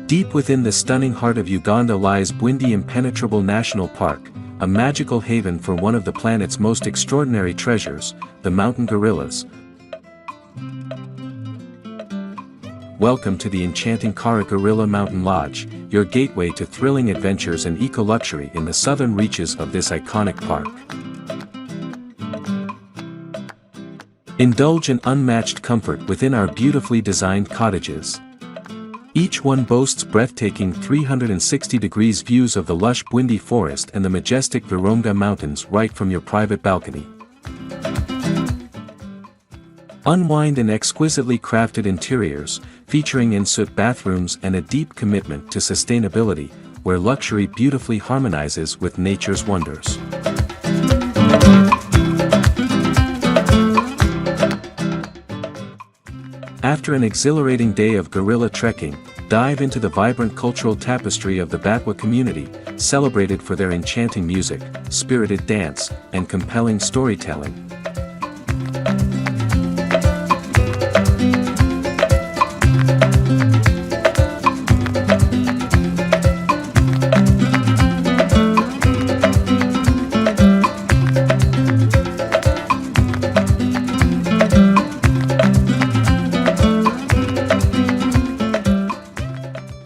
Deep within the stunning heart of Uganda lies Bwindi Impenetrable National Park, a magical haven for one of the planet's most extraordinary treasures, the mountain gorillas. Welcome to the enchanting Kaara Gorilla Mountain Lodge, your gateway to thrilling adventures and eco-luxury in the southern reaches of this iconic park. Indulge in unmatched comfort within our beautifully designed cottages. Each one boasts breathtaking 360-degree views of the lush Bwindi forest and the majestic Virunga Mountains right from your private balcony. Unwind in exquisitely crafted interiors, featuring in-suite bathrooms and a deep commitment to sustainability, where luxury beautifully harmonizes with nature's wonders. After an exhilarating day of gorilla trekking, dive into the vibrant cultural tapestry of the Batwa community, celebrated for their enchanting music, spirited dance, and compelling storytelling.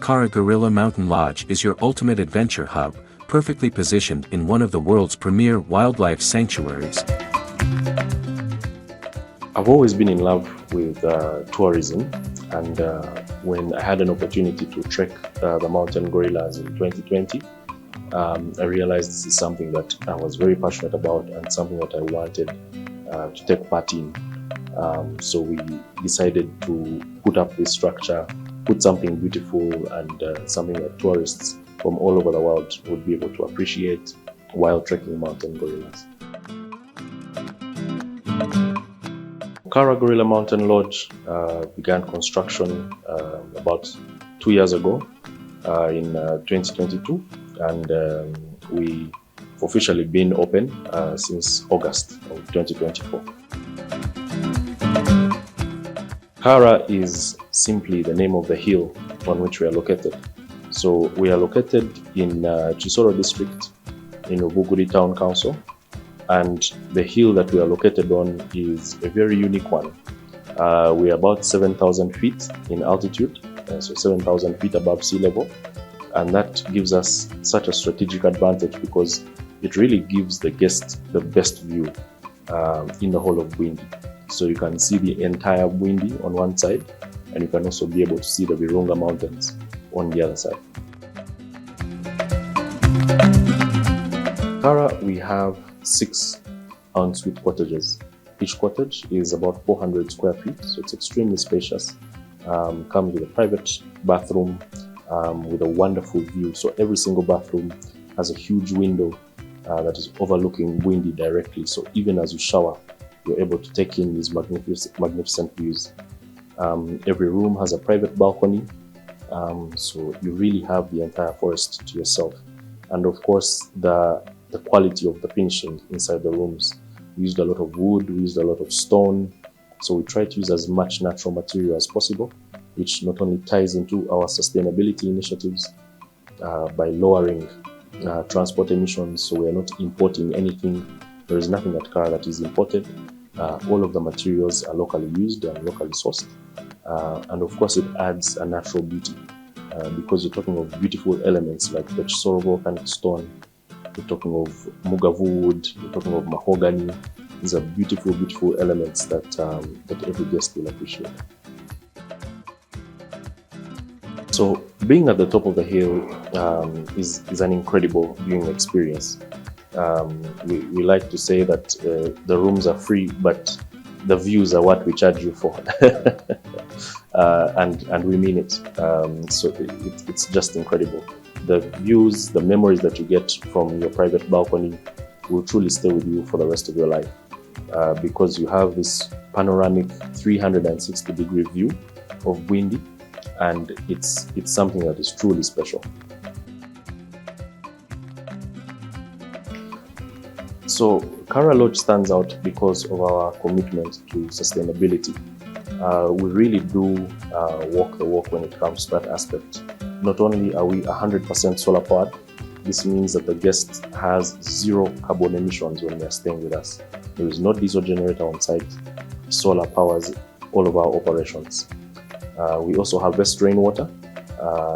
Kaara Gorilla Mountain Lodge is your ultimate adventure hub, perfectly positioned in one of the world's premier wildlife sanctuaries. I've always been in love with tourism, and when I had an opportunity to trek the mountain gorillas in 2020, I realized this is something that I was very passionate about and something that I wanted to take part in. So we decided to put up this structure, put something beautiful and something that tourists from all over the world would be able to appreciate while trekking mountain gorillas. Kaara Gorilla Mountain Lodge began construction about 2 years ago in 2022, and we've officially been open since August of 2024. Kaara is simply the name of the hill on which we are located. So we are located in Chisoro district in Bwindi Town Council, and the hill that we are located on is a very unique one. We are about 7,000 feet in altitude, so 7,000 feet above sea level, and that gives us such a strategic advantage because it really gives the guest the best view in the whole of Bwindi. So you can see the entire Bwindi on one side, and you can also be able to see the Virunga Mountains on the other side. Kaara, we have 6 en-suite cottages. Each cottage is about 400 square feet, so it's extremely spacious. Comes with a private bathroom with a wonderful view. So every single bathroom has a huge window that is overlooking Bwindi directly. So even as you shower, you're able to take in these magnificent views. Every room has a private balcony, so you really have the entire forest to yourself. And of course, the quality of the finishing inside the rooms. We used a lot of wood, we used a lot of stone, so we try to use as much natural material as possible, which not only ties into our sustainability initiatives by lowering transport emissions, so we are not importing anything. There is nothing at Kaara that is imported. All of the materials are locally used and locally sourced. And of course, it adds a natural beauty because you're talking of beautiful elements like the Chisoro volcanic stone, you're talking of mugavu wood, you're talking of mahogany. These are beautiful, beautiful elements that, that every guest will appreciate. So being at the top of the hill is an incredible viewing experience. We like to say that the rooms are free, but the views are what we charge you for. And we mean it. So it's just incredible. The views, the memories that you get from your private balcony will truly stay with you for the rest of your life because you have this panoramic 360-degree view of Bwindi, and it's something that is truly special. So Kaara Lodge stands out because of our commitment to sustainability. We really do walk the walk when it comes to that aspect. not only are we 100% solar powered, this means that the guest has zero carbon emissions when they're staying with us. There is no diesel generator on site. Solar powers all of our operations. We also harvest rainwater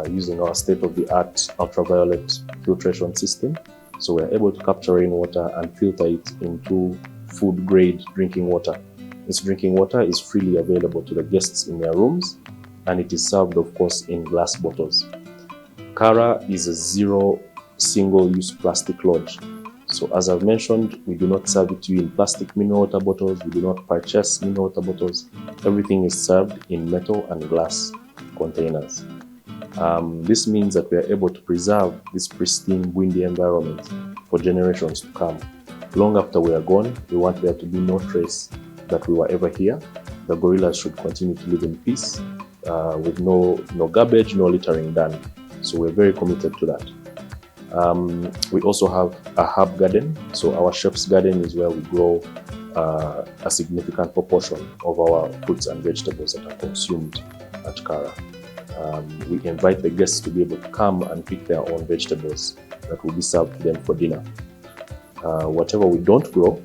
using our state-of-the-art ultraviolet filtration system. So we're able to capture rainwater and filter it into food-grade drinking water. This drinking water is freely available to the guests in their rooms, and it is served, of course, in glass bottles. Kaara is a zero single-use plastic lodge. So as I've mentioned, we do not serve it to you in plastic mineral water bottles. We do not purchase mineral water bottles. Everything is served in metal and glass containers. This means that we are able to preserve this pristine Bwindi environment for generations to come. Long after we are gone, we want there to be no trace that we were ever here. The gorillas should continue to live in peace with no garbage, no littering done. So we're very committed to that. We also have a herb garden. So our chef's garden is where we grow a significant proportion of our fruits and vegetables that are consumed at Kaara. We invite the guests to be able to come and pick their own vegetables that will be served to them for dinner. Whatever we don't grow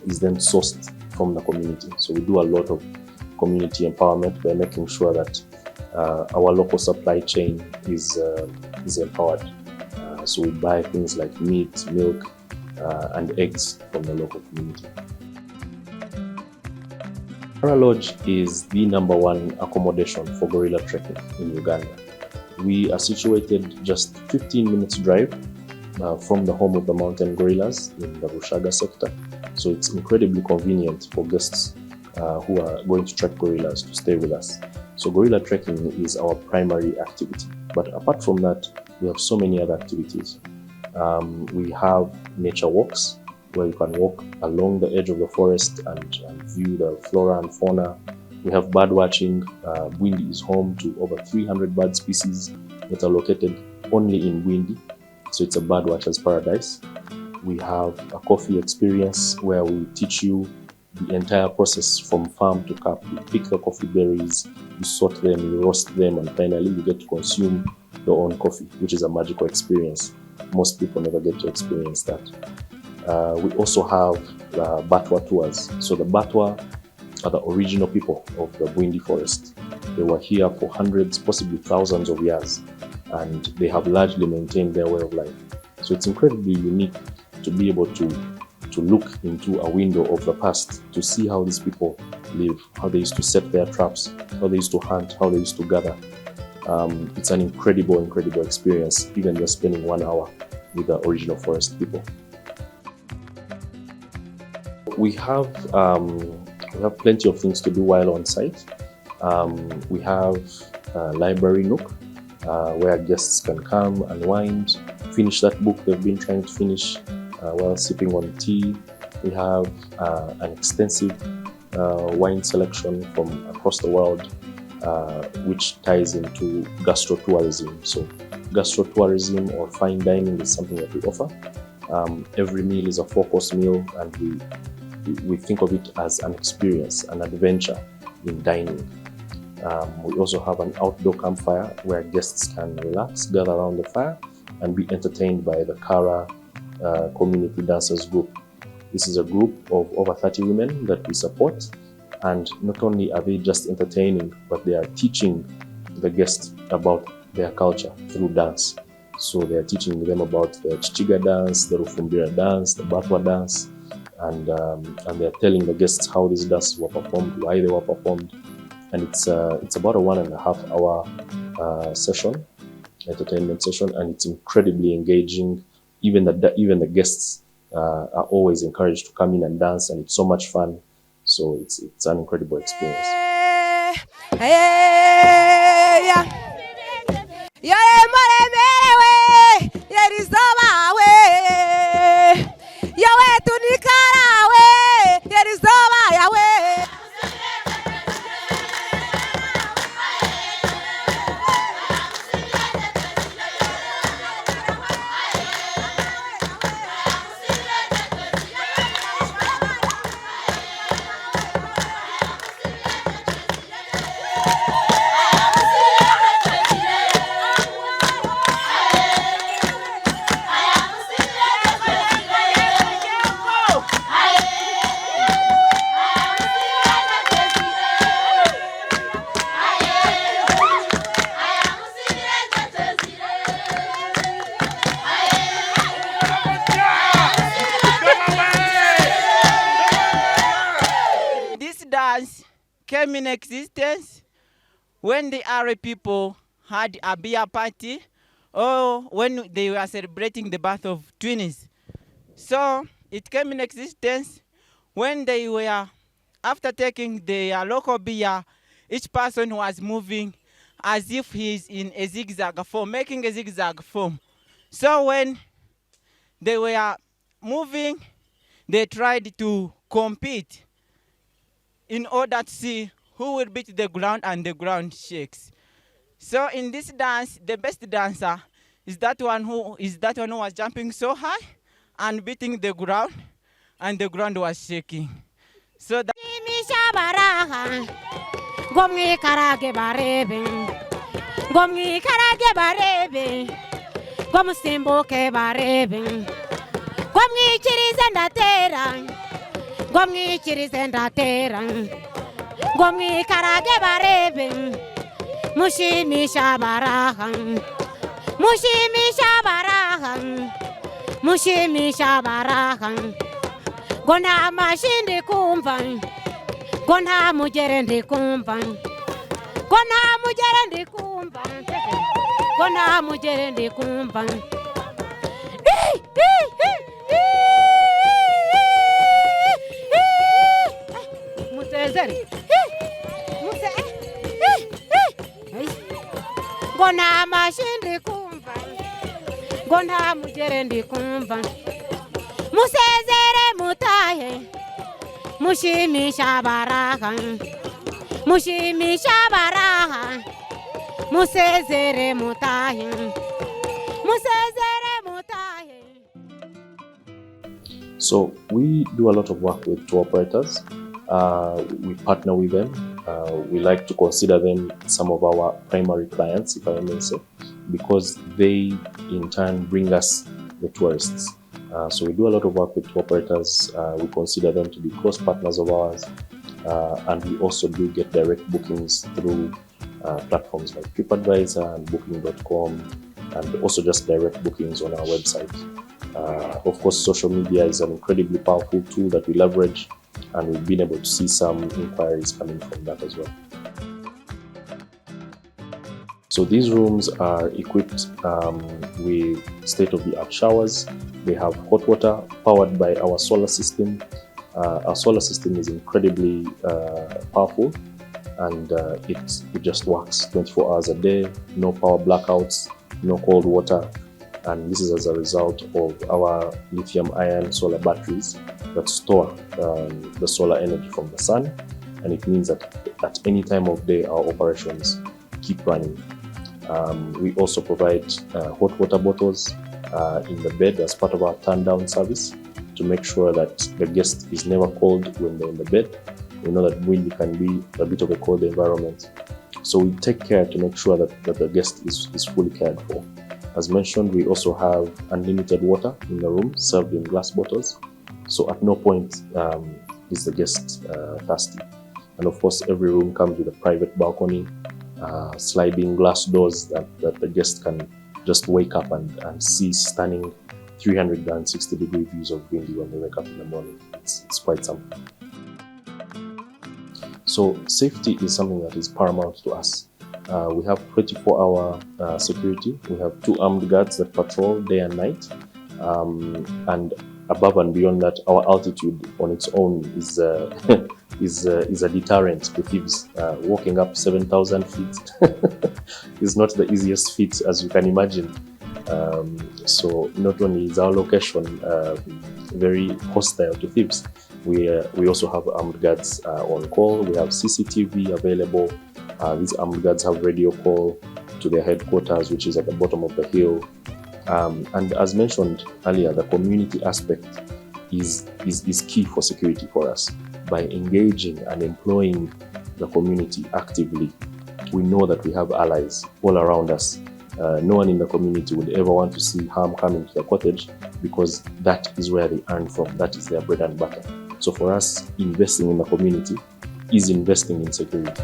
is then sourced from the community. So we do a lot of community empowerment by making sure that our local supply chain is empowered. So we buy things like meat, milk, and eggs from the local community. Kaara Lodge is the #1 accommodation for gorilla trekking in Uganda. We are situated just 15 minutes drive from the home of the mountain gorillas in the Bushaga sector. So it's incredibly convenient for guests who are going to trek gorillas to stay with us. So gorilla trekking is our primary activity. But apart from that, we have so many other activities. We have nature walks where you can walk along the edge of the forest and view the flora and fauna. We have bird watching. Bwindi is home to over 300 bird species that are located only in Bwindi. So it's a bird watcher's paradise. We have a coffee experience where we teach you the entire process from farm to cup. You pick the coffee berries, you sort them, you roast them, and finally you get to consume your own coffee, which is a magical experience. Most people never get to experience that. We also have Batwa tours. So the Batwa are the original people of the Bwindi forest. They were here for hundreds, possibly thousands of years, and they have largely maintained their way of life. So it's incredibly unique to be able to look into a window of the past to see how these people live, how they used to set their traps, how they used to hunt, how they used to gather. It's an incredible experience, even just spending 1 hour with the original forest people. We have plenty of things to do while on site. We have a library nook where guests can come, unwind, finish that book they've been trying to finish while sipping on tea. We have an extensive wine selection from across the world, which ties into gastro-tourism. So gastro-tourism or fine dining is something that we offer. Every meal is a 4-course meal, and we think of it as an experience, an adventure in dining. We also have an outdoor campfire where guests can relax, gather around the fire, and be entertained by the Kaara Community Dancers Group. This is a group of over 30 women that we support, and not only are they just entertaining, but they are teaching the guests about their culture through dance. So they are teaching them about the Chichiga dance, the Rufumbira dance, the Batwa dance, and they're telling the guests how these dances were performed, why they were performed. And it's about a 1.5 hour session, entertainment session, and it's incredibly engaging. Even the guests are always encouraged to come in and dance, and it's so much fun. So it's an incredible experience. came in existence when the Ari people had a beer party or when they were celebrating the birth of twins. So it came in existence when they were, after taking their local beer, each person was moving as if he's in a zigzag form, making a zigzag form. So when they were moving, they tried to compete in order to see who will beat the ground and the ground shakes. So in this dance, the best dancer is that one who was jumping so high and beating the ground, and the ground was shaking. So that Mushimisha barahan, mushimisha barahan. Gona mashindi kumvan, gona mujerendi kumvan, gona mujerendi kumvan, gona mujerendi kumvan. Musezeri, gona mashindi kumvan, gona mujerendi kumvan. Musezere mutahe, mushimisha barahan, mushimisha barahan, musezere mutahe, musezere mutahe. So we do a lot of work with tour operators. We partner with them. We like to consider them some of our primary clients, if I may say, because they in turn bring us the tourists. So we do a lot of work with tour operators. We consider them to be close partners of ours, and we also do get direct bookings through platforms like TripAdvisor and Booking.com, and also just direct bookings on our website. Of course, social media is an incredibly powerful tool that we leverage, and we've been able to see some inquiries coming from that as well. So these rooms are equipped with state-of-the-art showers. They have hot water powered by our solar system. Our solar system is incredibly powerful, and it just works 24 hours a day, no power blackouts, no cold water. And this is as a result of our lithium-ion solar batteries that store the solar energy from the sun. And it means that at any time of day, our operations keep running. We also provide hot water bottles in the bed as part of our turn-down service to make sure that the guest is never cold when they're in the bed. We know that Bwindi can be a bit of a cold environment. So we take care to make sure that the guest is fully cared for. As mentioned, we also have unlimited water in the room served in glass bottles. So at no point is the guest thirsty. And of course, every room comes with a private balcony, sliding glass doors that the guest can just wake up and see stunning 360-degree views of Bwindi when they wake up in the morning. It's quite something. So safety is something that is paramount to us. We have 24-hour security. We have 2 armed guards that patrol day and night. And above and beyond that, our altitude on its own is a deterrent to thieves. Walking up 7,000 feet is not the easiest feat, as you can imagine. So not only is our location very hostile to thieves, we also have armed guards on call. We have CCTV available. These armed guards have radio call to their headquarters, which is at the bottom of the hill. And as mentioned earlier, the community aspect is key for security for us. By engaging and employing the community actively, we know that we have allies all around us. No one in the community would ever want to see harm coming to the cottage, because that is where they earn from. That is their bread and butter. So for us, investing in the community is investing in security.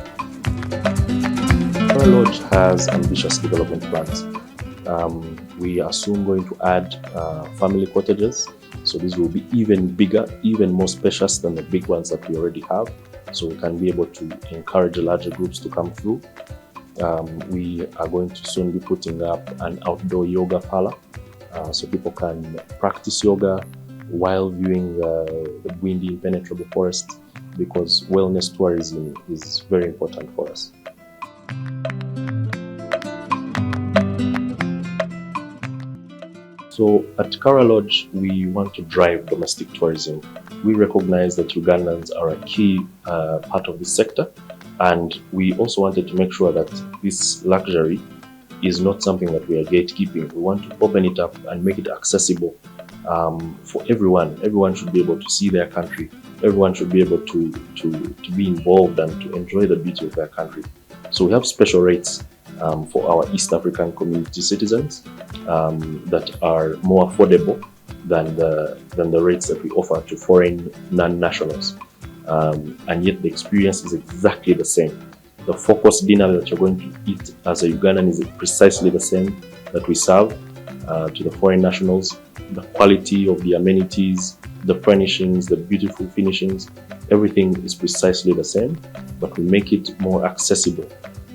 Kaara Lodge has ambitious development plans. We are soon going to add family cottages. So these will be even bigger, even more spacious than the big ones that we already have. so we can be able to encourage larger groups to come through. We are going to soon be putting up an outdoor yoga parlor, so people can practice yoga while viewing the Bwindi impenetrable forest, because wellness tourism is very important for us. So at Kaara Lodge, we want to drive domestic tourism. We recognize that Ugandans are a key part of this sector, and we also wanted to make sure that this luxury is not something that we are gatekeeping. We want to open it up and make it accessible for everyone. Everyone should be able to see their country. Everyone should be able to be involved and to enjoy the beauty of their country. So we have special rates for our East African community citizens that are more affordable than the rates that we offer to foreign non-nationals. And yet the experience is exactly the same. The focus dinner that you're going to eat as a Ugandan is precisely the same that we serve to the foreign nationals. The quality of the amenities, the furnishings, the beautiful finishings, everything is precisely the same, but we make it more accessible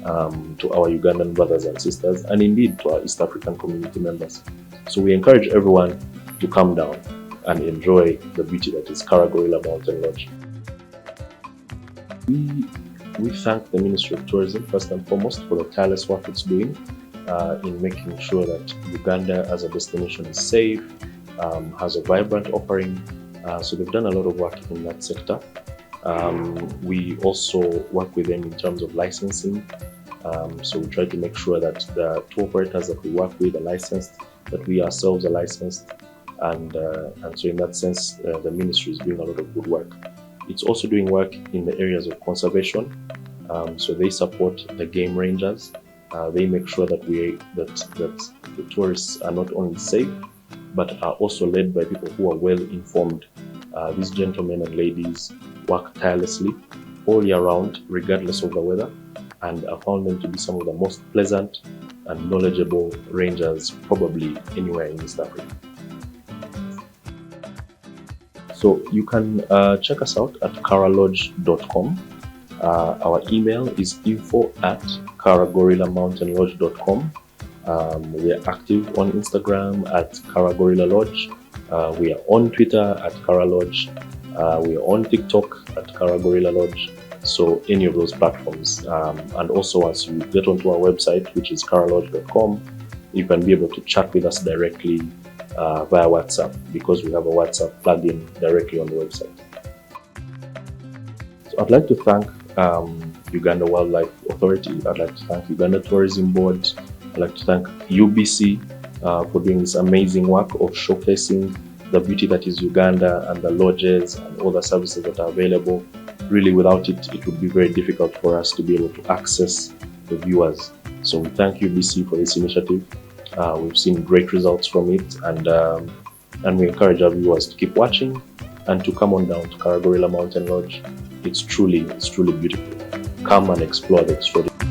to our Ugandan brothers and sisters, and indeed to our East African community members. So we encourage everyone to come down and enjoy the beauty that is Kaara Gorilla Mountain Lodge. We thank the Ministry of Tourism first and foremost for the tireless work it's doing in making sure that Uganda as a destination is safe, has a vibrant offering. So they've done a lot of work in that sector. We also work with them in terms of licensing. So we try to make sure that the tour operators that we work with are licensed, that we ourselves are licensed, and so in that sense, the ministry is doing a lot of good work. It's also doing work in the areas of conservation. So they support the game rangers. They make sure that the tourists are not only safe, but are also led by people who are well informed. These gentlemen and ladies work tirelessly all year round, regardless of the weather, and I found them to be some of the most pleasant and knowledgeable rangers probably anywhere in East Africa. So you can check us out at kaaralodge.com. Our email is info@kaaragorillamountainlodge.com. We are active on Instagram at Kaara Gorilla Lodge. We are on Twitter at Kaara Lodge. We are on TikTok at Kaara Gorilla Lodge. So any of those platforms. And also once you get onto our website, which is kaaralodge.com, you can be able to chat with us directly via WhatsApp, because we have a WhatsApp plugin directly on the website. So I'd like to thank Uganda Wildlife Authority. I'd like to thank Uganda Tourism Board. I'd like to thank UBC for doing this amazing work of showcasing the beauty that is Uganda and the lodges and all the services that are available. Really, without it, it would be very difficult for us to be able to access the viewers. So we thank UBC for this initiative. We've seen great results from it, and we encourage our viewers to keep watching and to come on down to Kaara Gorilla Mountain Lodge. It's truly beautiful. Come and explore the extraordinary.